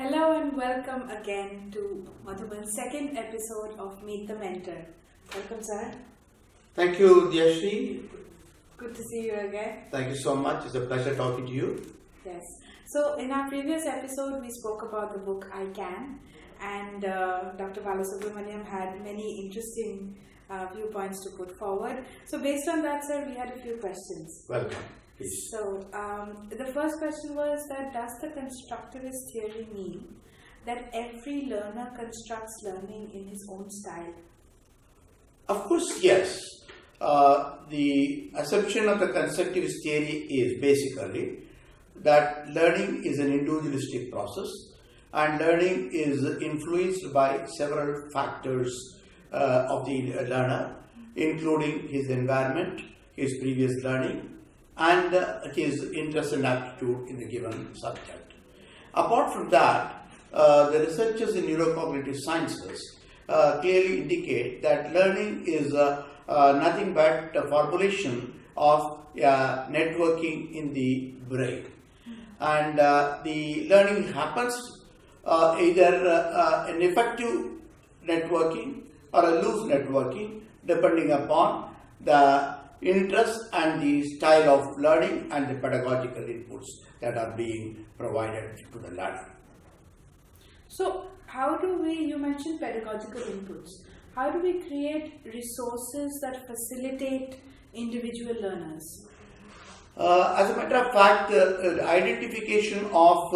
Hello and welcome again to Madhubun's second episode of Meet the Mentor. Welcome, sir. Thank you, Diyasree. Good to see you again. Thank you so much. It's a pleasure talking to you. Yes. So, in our previous episode, we spoke about the book I Can, and Dr. Balasubramanian had many interesting viewpoints to put forward. So, based on that, sir, we had a few questions. Welcome. Please. So, the first question was that does the constructivist theory mean that every learner constructs learning in his own style? Of course, yes. The assumption of the constructivist theory is basically that learning is an individualistic process and learning is influenced by several factors of the learner, including his environment, his previous learning, and his interest and aptitude in the given subject. Apart from that, the researchers in neurocognitive sciences clearly indicate that learning is nothing but a formulation of networking in the brain. And the learning happens either an effective networking or a loose networking, depending upon the interest and the style of learning and the pedagogical inputs that are being provided to the learner. So, how do we, you mentioned pedagogical inputs, how do we create resources that facilitate individual learners? As a matter of fact, the identification of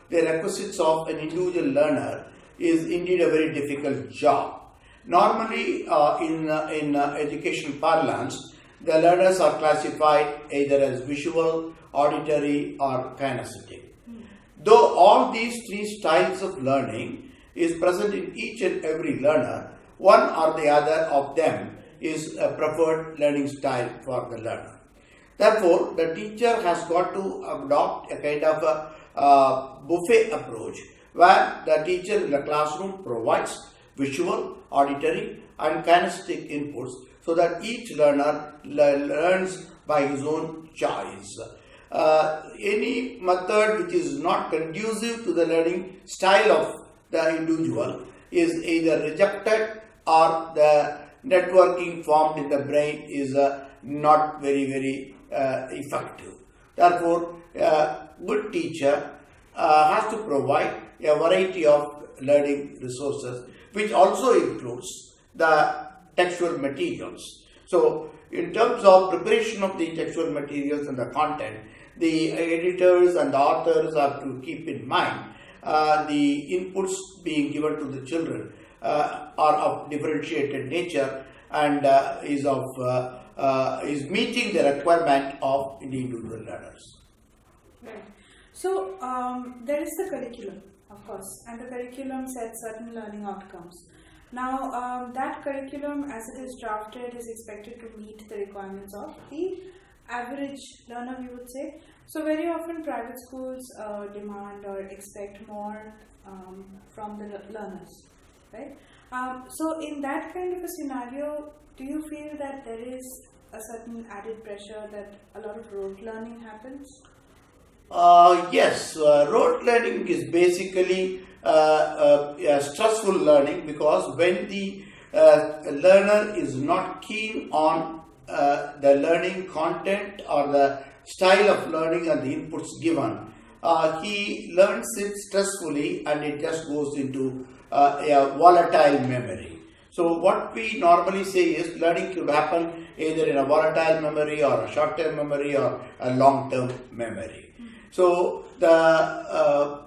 the requisites of an individual learner is indeed a very difficult job. Normally, in education parlance, the learners are classified either as visual, auditory, or kinesthetic. Though all these three styles of learning is present in each and every learner, one or the other of them is a preferred learning style for the learner. Therefore, the teacher has got to adopt a kind of a buffet approach where the teacher in the classroom provides visual, auditory, and kinesthetic inputs so that each learner learns by his own choice. Any method which is not conducive to the learning style of the individual is either rejected or the networking formed in the brain is not very effective. Therefore, a good teacher has to provide a variety of learning resources, which also includes the textual materials. So, in terms of preparation of the textual materials and the content, the editors and the authors have to keep in mind the inputs being given to the children are of differentiated nature and is meeting the requirement of the individual learners. Right. So, there is the curriculum, of course, and the curriculum sets certain learning outcomes. Now, that curriculum as it is drafted is expected to meet the requirements of the average learner, we would say. So, very often private schools demand or expect more from the learners, right? So, in that kind of a scenario, do you feel that there is a certain added pressure that a lot of rote learning happens? Yes, rote learning is basically a stressful learning because when the learner is not keen on the learning content or the style of learning and the inputs given, he learns it stressfully and it just goes into a volatile memory. So what we normally say is learning could happen either in a volatile memory or a short-term memory or a long-term memory. So the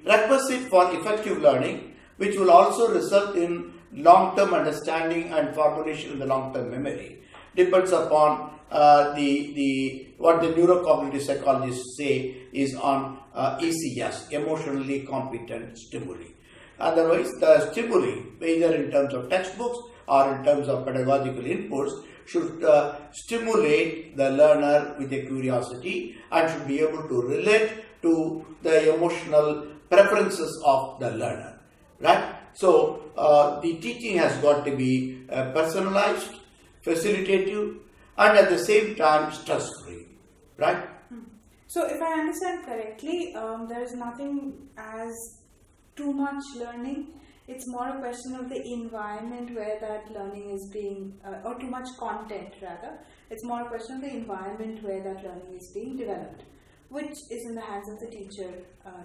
requisite for effective learning, which will also result in long-term understanding and formulation in the long-term memory, depends upon what the neurocognitive psychologists say is on ECS, emotionally competent stimuli. Otherwise, the stimuli, either in terms of textbooks or in terms of pedagogical inputs, should stimulate the learner with a curiosity and should be able to relate to the emotional preferences of the learner, right? So, the teaching has got to be personalized, facilitative, and at the same time stress-free, right? So if I understand correctly, there is nothing as too much learning. It's more a question of the environment where that learning is being, or too much content rather. It's more a question of the environment where that learning is being developed, which is in the hands of the teacher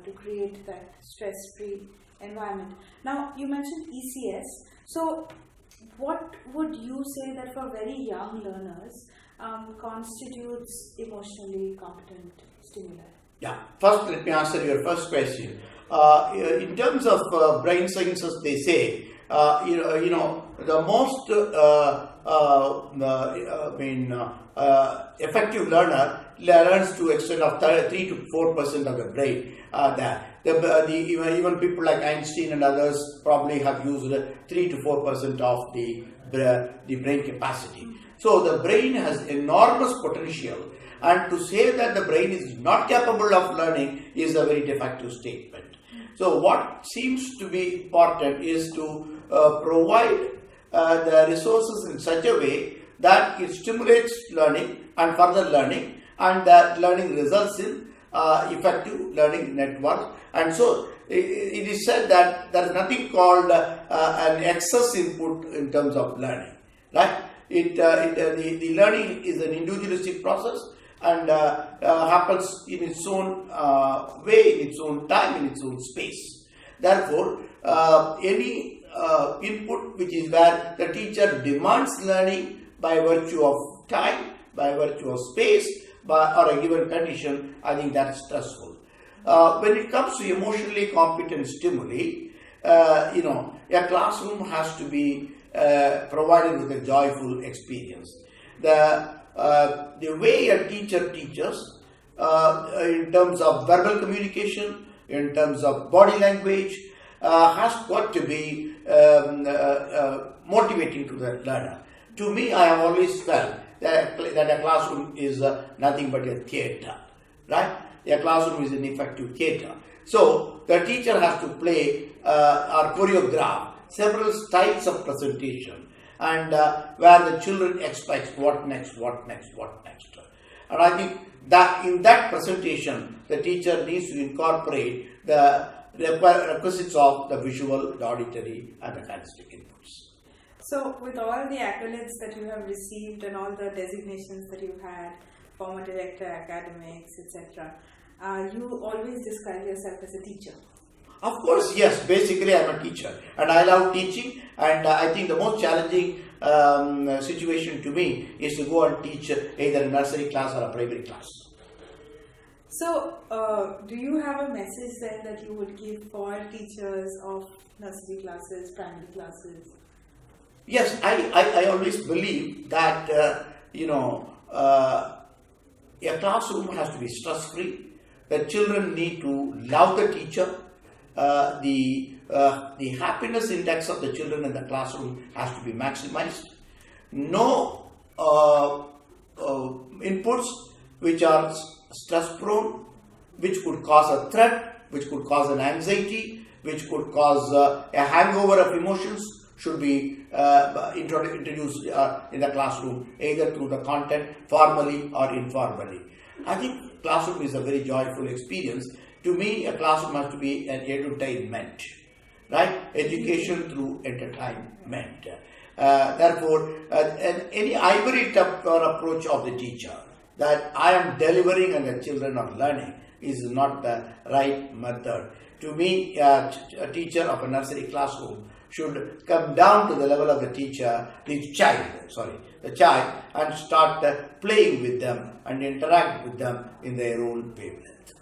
to create that stress-free environment. Now, you mentioned ECS. So, what would you say that for very young learners constitutes emotionally competent stimuli? Yeah, first let me answer your first question. In terms of brain sciences, they say, the most effective learner learns to extent of 3 to 4% of the brain. Even people like Einstein and others probably have used 3 to 4% of the brain capacity. So the brain has enormous potential, and to say that the brain is not capable of learning is a very defective statement. So what seems to be important is to provide the resources in such a way that it stimulates learning and further learning, and that learning results in effective learning network. And so it is said that there is nothing called an excess input in terms of learning, right? The learning is an individualistic process and happens in its own way, in its own time, in its own space. Therefore, any input which is where the teacher demands learning by virtue of time, by virtue of space, or a given condition, I think that is stressful. When it comes to emotionally competent stimuli, a classroom has to be provided with a joyful experience. The way a teacher teaches in terms of verbal communication, in terms of body language, has got to be motivating to the learner. To me, I have always felt that a classroom is nothing but a theatre, right? A classroom is an effective theatre. So the teacher has to play or choreograph several styles of presentation, and where the children expect what next. And I think that in that presentation, the teacher needs to incorporate the requisites of the visual, the auditory, and the kinesthetic inputs. So, with all the accolades that you have received and all the designations that you've had, former director, academics, etc., you always describe yourself as a teacher. Of course, yes. Basically, I'm a teacher, and I love teaching. And I think the most challenging situation to me is to go and teach either a nursery class or a primary class. So, do you have a message then that you would give for teachers of nursery classes, primary classes? Yes, I always believe that a classroom has to be stress-free. The children need to love the teacher. The happiness index of the children in the classroom has to be maximized. No inputs which are stress-prone, which could cause a threat, which could cause an anxiety, which could cause a hangover of emotions, should be introduced in the classroom, either through the content, formally or informally. I think classroom is a very joyful experience. To me, a classroom has to be an edutainment, right? Education through entertainment. Therefore, any ivory tower approach of the teacher that I am delivering and the children are learning is not the right method. To me, a teacher of a nursery classroom should come down to the level of the child, and start playing with them and interact with them in their own wavelength.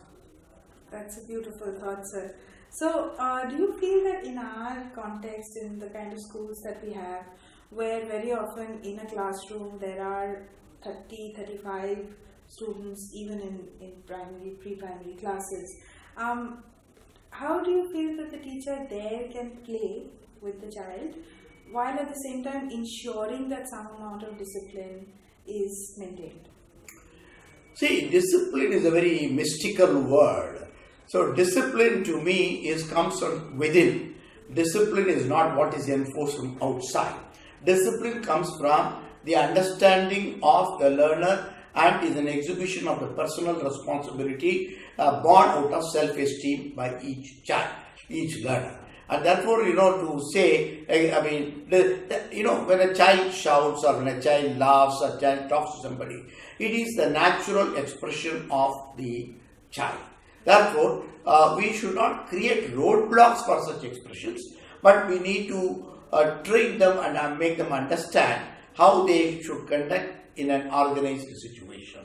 That's a beautiful thought, sir. So, do you feel that in our context, in the kind of schools that we have, where very often in a classroom there are 30, 35 students, even in primary, pre-primary classes, how do you feel that the teacher there can play with the child, while at the same time ensuring that some amount of discipline is maintained? See, discipline is a very mystical word. So discipline to me comes from within. Discipline is not what is enforced from outside. Discipline comes from the understanding of the learner and is an exhibition of the personal responsibility born out of self-esteem by each child, each learner. And therefore, to say, when a child shouts or when a child laughs or a child talks to somebody, it is the natural expression of the child. Therefore, we should not create roadblocks for such expressions, but we need to train them and make them understand how they should conduct in an organized situation.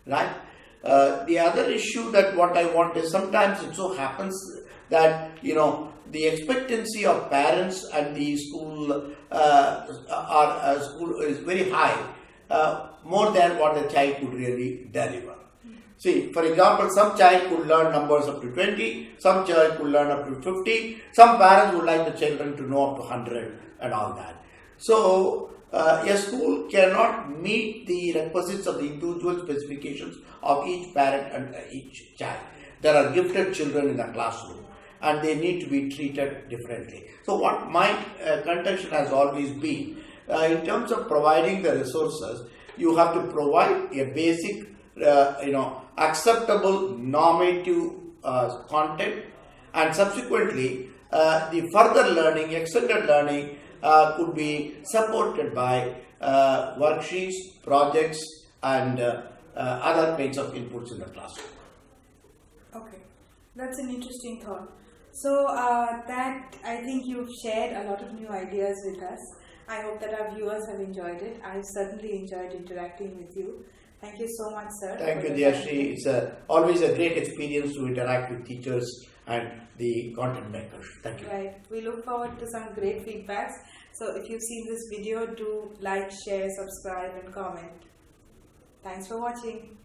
Right? The other issue that what I want is, sometimes it so happens that, the expectancy of parents and the school school is very high, more than what the child could really deliver. See, for example, some child could learn numbers up to 20, some child could learn up to 50, some parents would like the children to know up to 100 and all that. So, a school cannot meet the requisites of the individual specifications of each parent and each child. There are gifted children in the classroom, and they need to be treated differently. So what my contention has always been, in terms of providing the resources, you have to provide a basic, acceptable normative content, and subsequently the further learning, extended learning could be supported by worksheets, projects, and other kinds of inputs in the classroom. Okay, that's an interesting thought. So that I think you've shared a lot of new ideas with us. I hope that our viewers have enjoyed it. I've certainly enjoyed interacting with you. Thank you so much, sir. Thank you, Diyasree. It's always a great experience to interact with teachers and the content makers. Thank you. Right. We look forward to some great feedbacks. So if you've seen this video, do like, share, subscribe and comment. Thanks for watching.